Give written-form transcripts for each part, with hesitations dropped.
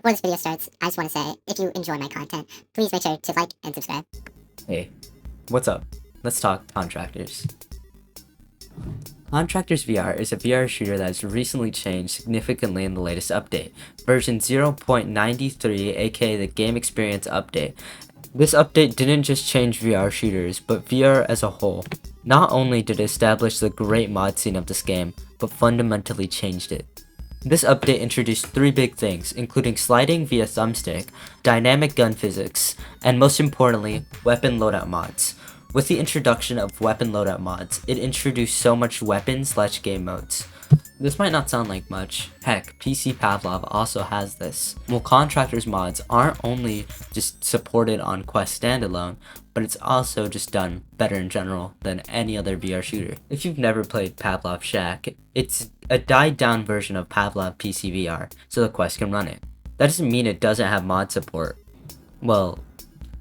before this video starts, I just want to say, if you enjoy my content, please make sure to like and subscribe. Hey, what's up? Let's talk Contractors. Contractors VR is a VR shooter that has recently changed significantly in the latest update, version 0.93, aka the Game Experience Update. This update didn't just change VR shooters, but VR as a whole. Not only did it establish the great mod scene of this game, but fundamentally changed it. This update introduced three big things, including sliding via thumbstick, dynamic gun physics, and most importantly, weapon loadout mods. With the introduction of weapon loadout mods, it introduced so much weapon/game modes. This might not sound like much. Heck, PC Pavlov also has this. Well, Contractors mods aren't only just supported on Quest standalone, but it's also just done better in general than any other VR shooter. If you've never played Pavlov Shack, it's a died down version of Pavlov PC VR, so the Quest can run it. That doesn't mean it doesn't have mod support. Well,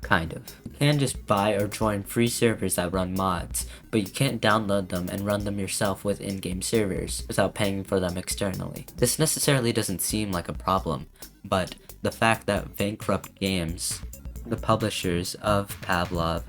kind of. You can just buy or join free servers that run mods, but you can't download them and run them yourself with in-game servers without paying for them externally. This necessarily doesn't seem like a problem, but the fact that Bankrupt Games, the publishers of Pavlov,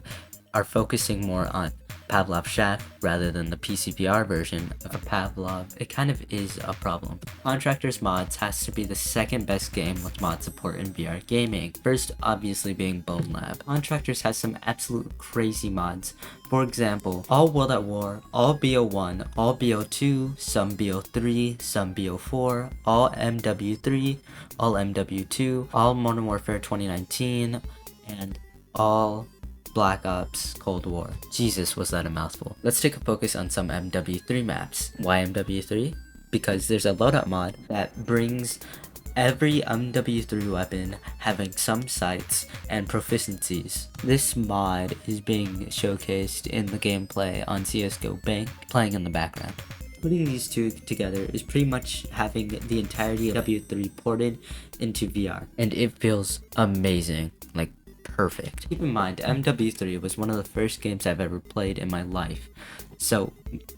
are focusing more on Pavlov Shack rather than the PCVR version of Pavlov, it kind of is a problem. Contractors Mods has to be the second best game with mod support in VR gaming, first obviously being Bone Lab. Contractors has some absolute crazy mods. For example, all World at War, all BO1, all BO2, some BO3, some BO4, all MW3, all MW2, all Modern Warfare 2019, and all Black Ops Cold War. Jesus, was that a mouthful. Let's take a focus on some MW3 maps. Why MW3? Because there's a loadout mod that brings every MW3 weapon having some sights and proficiencies. This mod is being showcased in the gameplay on CSGO Bank, playing in the background. Putting these two together is pretty much having the entirety of W3 ported into VR, and it feels amazing. Like, perfect. Keep in mind, MW3 was one of the first games I've ever played in my life. So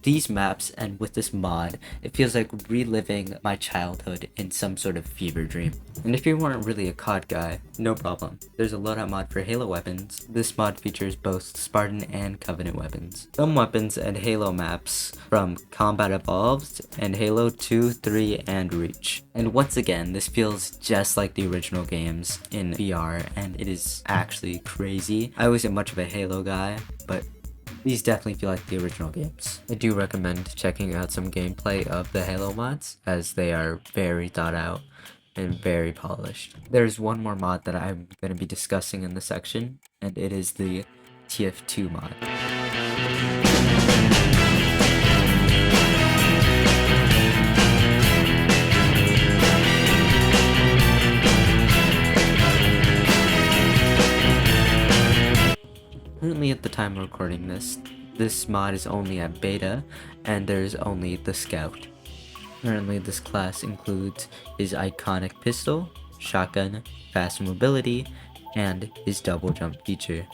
these maps and with this mod, it feels like reliving my childhood in some sort of fever dream. And if you weren't really a COD guy, no problem. There's a loadout mod for Halo weapons. This mod features both Spartan and Covenant weapons. Some weapons and Halo maps from Combat Evolved and Halo 2, 3, and Reach. And once again, this feels just like the original games in VR, and it is actually crazy. I wasn't much of a Halo guy, but these definitely feel like the original games. I do recommend checking out some gameplay of the Halo mods, as they are very thought out and very polished. There's one more mod that I'm going to be discussing in this section, and it is the TF2 mod. Currently at the time of recording this mod is only at beta, and there's only the Scout. Currently this class includes his iconic pistol, shotgun, fast mobility, and his double jump feature.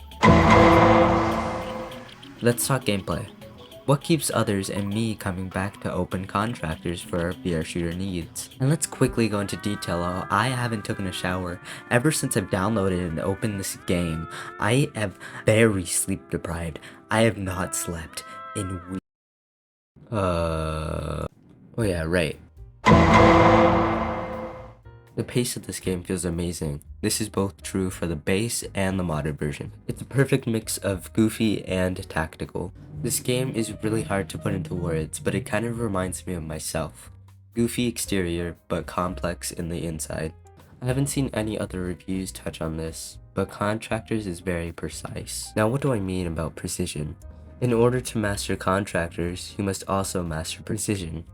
Let's talk gameplay. What keeps others and me coming back to open Contractors for our VR shooter needs? And let's quickly go into detail how I haven't taken a shower ever since I've downloaded and opened this game. I am very sleep deprived. I have not slept in weeks. Oh yeah, right. The pace of this game feels amazing. This is both true for the base and the modded version. It's a perfect mix of goofy and tactical. This game is really hard to put into words, but it kind of reminds me of myself. Goofy exterior, but complex in the inside. I haven't seen any other reviews touch on this, but Contractors is very precise. Now, what do I mean about precision? In order to master Contractors, you must also master precision.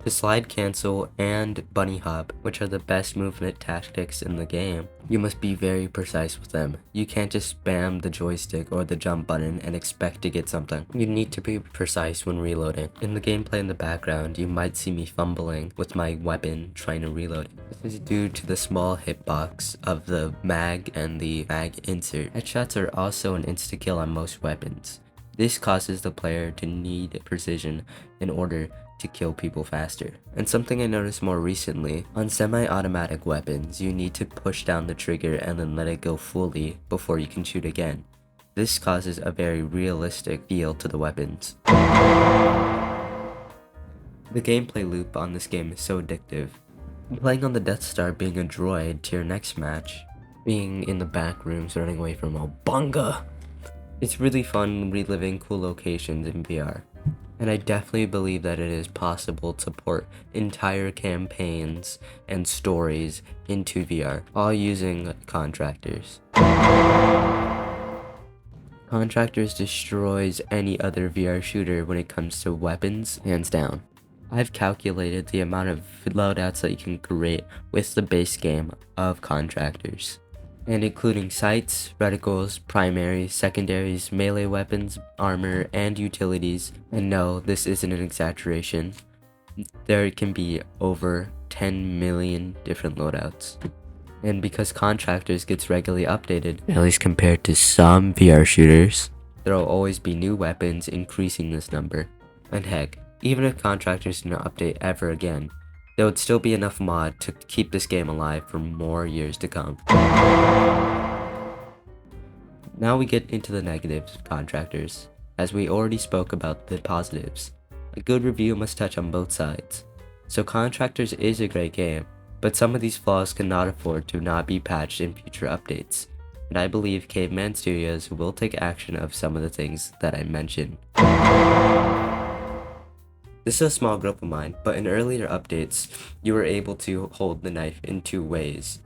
To slide cancel and bunny hop, which are the best movement tactics in the game, you must be very precise with them. You can't just spam the joystick or the jump button and expect to get something. You need to be precise when reloading. In the gameplay in the background, you might see me fumbling with my weapon trying to reload it. This is due to the small hitbox of the mag and the mag insert. Headshots are also an insta-kill on most weapons. This causes the player to need precision in order to kill people faster. And something I noticed more recently, on semi-automatic weapons, you need to push down the trigger and then let it go fully before you can shoot again. This causes a very realistic feel to the weapons. The gameplay loop on this game is so addictive. Playing on the Death Star being a droid to your next match, being in the back rooms running away from a bunga. It's really fun reliving cool locations in VR. And I definitely believe that it is possible to port entire campaigns and stories into VR, all using Contractors. Contractors destroys any other VR shooter when it comes to weapons, hands down. I've calculated the amount of loadouts that you can create with the base game of Contractors, and including sights, reticles, primaries, secondaries, melee weapons, armor, and utilities. And no, this isn't an exaggeration. There can be over 10 million different loadouts. And because Contractors gets regularly updated, at least compared to some VR shooters, there will always be new weapons increasing this number. And heck, even if Contractors do not update ever again, there would still be enough mod to keep this game alive for more years to come. Now we get into the negatives of Contractors. As we already spoke about the positives, a good review must touch on both sides. So Contractors is a great game, but some of these flaws cannot afford to not be patched in future updates. And I believe Caveman Studios will take action of some of the things that I mentioned. This is a small group of mine, but in earlier updates, you were able to hold the knife in two ways.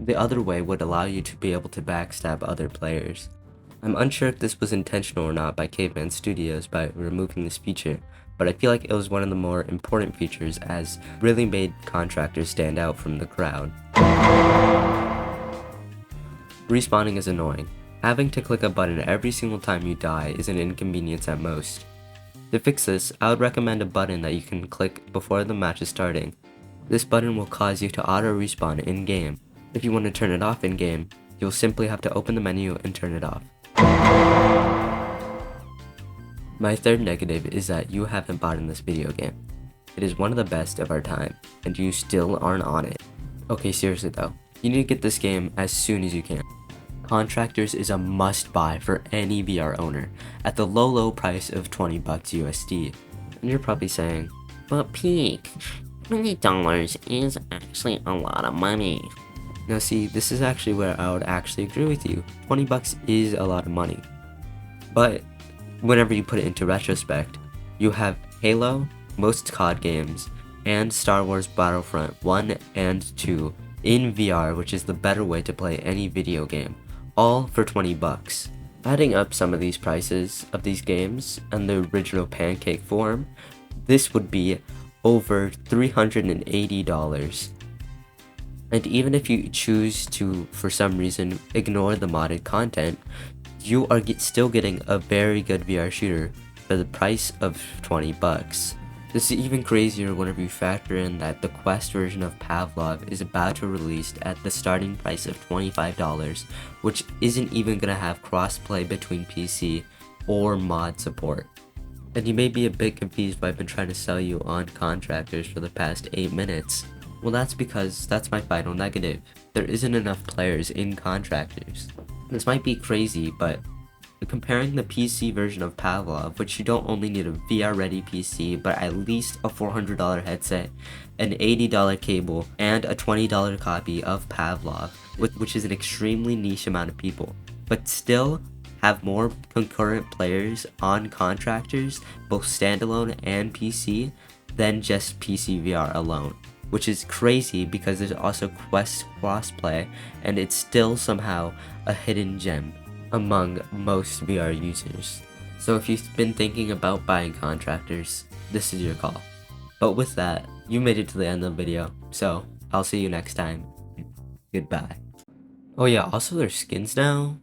The other way would allow you to be able to backstab other players. I'm unsure if this was intentional or not by Caveman Studios by removing this feature, but I feel like it was one of the more important features as really made Contractors stand out from the crowd. Respawning is annoying. Having to click a button every single time you die is an inconvenience at most. To fix this, I would recommend a button that you can click before the match is starting. This button will cause you to auto respawn in-game. If you want to turn it off in-game, you'll simply have to open the menu and turn it off. My third negative is that you haven't bought in this video game. It is one of the best of our time, and you still aren't on it. Okay, seriously though, you need to get this game as soon as you can. Contractors is a must-buy for any VR owner at the low price of $20 USD. And you're probably saying, But Peak, $20 is actually a lot of money. now see, this is actually where I would actually agree with you. $20 is a lot of money. But whenever you put it into retrospect, you have Halo, most COD games, and Star Wars Battlefront 1 and 2 in VR, which is the better way to play any video game, all for $20. Adding up some of these prices of these games and the original pancake form, this would be over $380. And even if you choose to, for some reason, ignore the modded content, you are still getting a very good VR shooter for the price of $20. This is even crazier whenever you factor in that the Quest version of Pavlov is about to release at the starting price of $25, which isn't even going to have crossplay between PC or mod support. And you may be a bit confused why I've been trying to sell you on Contractors for the past 8 minutes. Well, that's because that's my final negative. There isn't enough players in Contractors. This might be crazy, but comparing the PC version of Pavlov, which you don't only need a VR ready PC, but at least a $400 headset, an $80 cable, and a $20 copy of Pavlov, which is an extremely niche amount of people, but still have more concurrent players on Contractors, both standalone and PC, than just PC VR alone. Which is crazy because there's also Quest crossplay, and it's still somehow a hidden gem among most VR users. So if you've been thinking about buying Contractors, this is your call. But with that, you made it to the end of the video, so I'll see you next time. Goodbye. Oh yeah, also there's skins now.